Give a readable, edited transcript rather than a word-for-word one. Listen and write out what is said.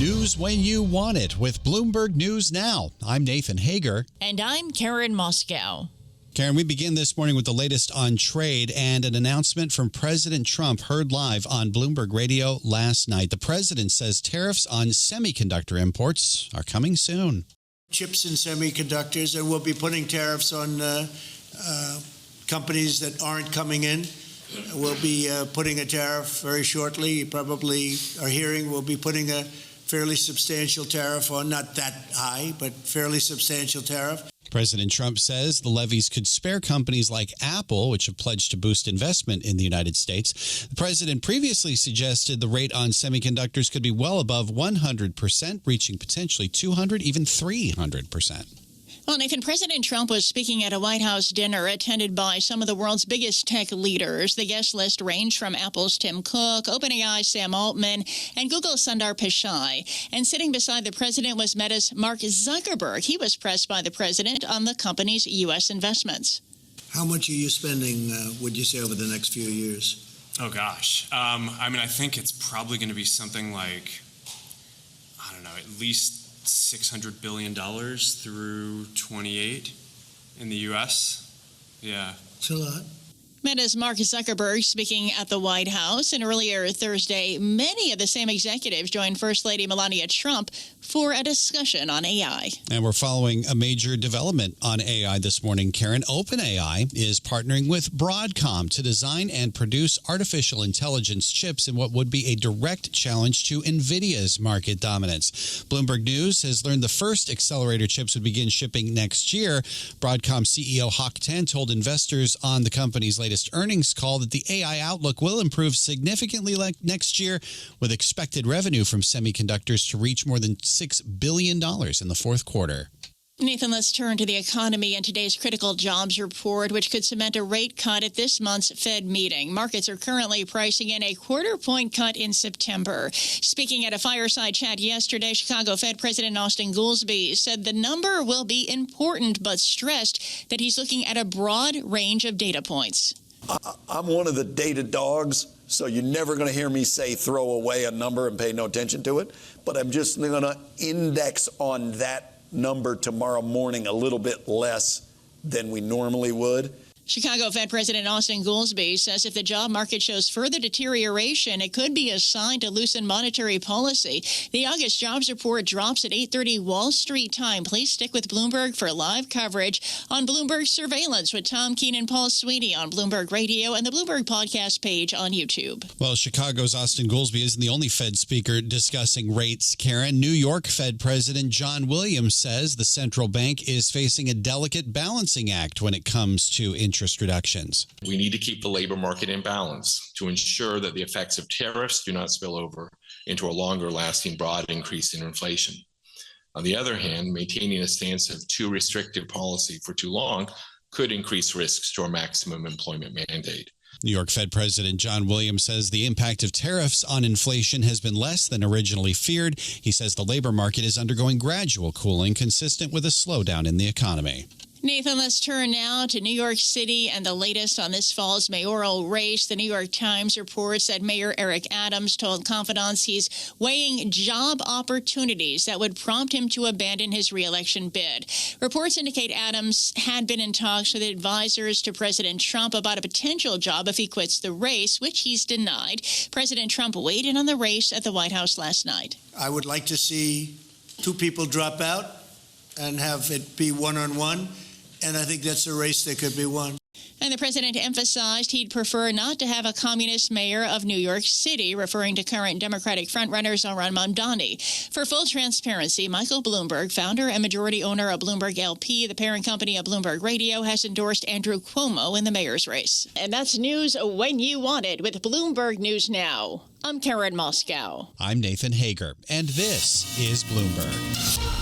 News when you want it with Bloomberg News Now. I'm Nathan Hager. And I'm Karen Moskow. Karen, we begin this morning with the latest on trade and an announcement from President Trump heard live on Bloomberg Radio last night. The president says tariffs on semiconductor imports are coming soon. Chips and semiconductors, and we'll be putting tariffs on companies that aren't coming in. We'll be putting a tariff very shortly. You probably are hearing we'll be putting a fairly substantial tariff on, not that high, but fairly substantial tariff. President Trump says the levies could spare companies like Apple, which have pledged to boost investment in the United States. The president previously suggested the rate on semiconductors could be well above 100%, reaching potentially 200, even 300%. Well, Nathan, President Trump was speaking at a White House dinner attended by some of the world's biggest tech leaders. The guest list ranged from Apple's Tim Cook, OpenAI Sam Altman, and Google's Sundar Pichai. And sitting beside the president was Meta's Mark Zuckerberg. He was pressed by the president on the company's U.S. investments. How much are you spending, would you say, over the next few years? Oh, gosh. I think it's probably going to be something like, at least $600 billion through 28 in the U.S. Yeah. It's a lot. Meta's Mark Zuckerberg speaking at the White House. And earlier Thursday, many of the same executives joined First Lady Melania Trump for a discussion on AI. And we're following a major development on AI this morning, Karen. OpenAI is partnering with Broadcom to design and produce artificial intelligence chips in what would be a direct challenge to NVIDIA's market dominance. Bloomberg News has learned the first accelerator chips would begin shipping next year. Broadcom CEO Hock Tan told investors on the company's latest earnings call that the AI outlook will improve significantly next year, with expected revenue from semiconductors to reach more than $6 billion in the fourth quarter. Nathan, let's turn to the economy and today's critical jobs report, which could cement a rate cut at this month's Fed meeting. Markets are currently pricing in a quarter-point cut in September. Speaking at a fireside chat yesterday, Chicago Fed President Austin Goolsbee said the number will be important, but stressed that he's looking at a broad range of data points. I'm one of the data dogs, so you're never going to hear me say throw away a number and pay no attention to it. But I'm just going to index on that number tomorrow morning a little bit less than we normally would. Chicago Fed President Austin Goolsbee says if the job market shows further deterioration, it could be a sign to loosen monetary policy. The August jobs report drops at 8:30 Wall Street time. Please stick with Bloomberg for live coverage on Bloomberg Surveillance with Tom Keene and Paul Sweeney on Bloomberg Radio and the Bloomberg podcast page on YouTube. Well, Chicago's Austin Goolsbee isn't the only Fed speaker discussing rates, Karen. New York Fed President John Williams says the central bank is facing a delicate balancing act when it comes to interest reductions. We need to keep the labor market in balance to ensure that the effects of tariffs do not spill over into a longer-lasting broad increase in inflation. On the other hand, maintaining a stance of too restrictive policy for too long could increase risks to our maximum employment mandate. New York Fed President John Williams says the impact of tariffs on inflation has been less than originally feared. He says the labor market is undergoing gradual cooling, consistent with a slowdown in the economy. Nathan, let's turn now to New York City and the latest on this fall's mayoral race. The New York Times reports that Mayor Eric Adams told confidants he's weighing job opportunities that would prompt him to abandon his reelection bid. Reports indicate Adams had been in talks with advisors to President Trump about a potential job if he quits the race, which he's denied. President Trump weighed in on the race at the White House last night. I would like to see two people drop out and have it be one-on-one. And I think that's a race that could be won. And the president emphasized he'd prefer not to have a communist mayor of New York City, referring to current Democratic frontrunner Zohran Mamdani. For full transparency, Michael Bloomberg, founder and majority owner of Bloomberg LP, the parent company of Bloomberg Radio, has endorsed Andrew Cuomo in the mayor's race. And that's news when you want it with Bloomberg News Now. I'm Karen Moskow. I'm Nathan Hager, and this is Bloomberg.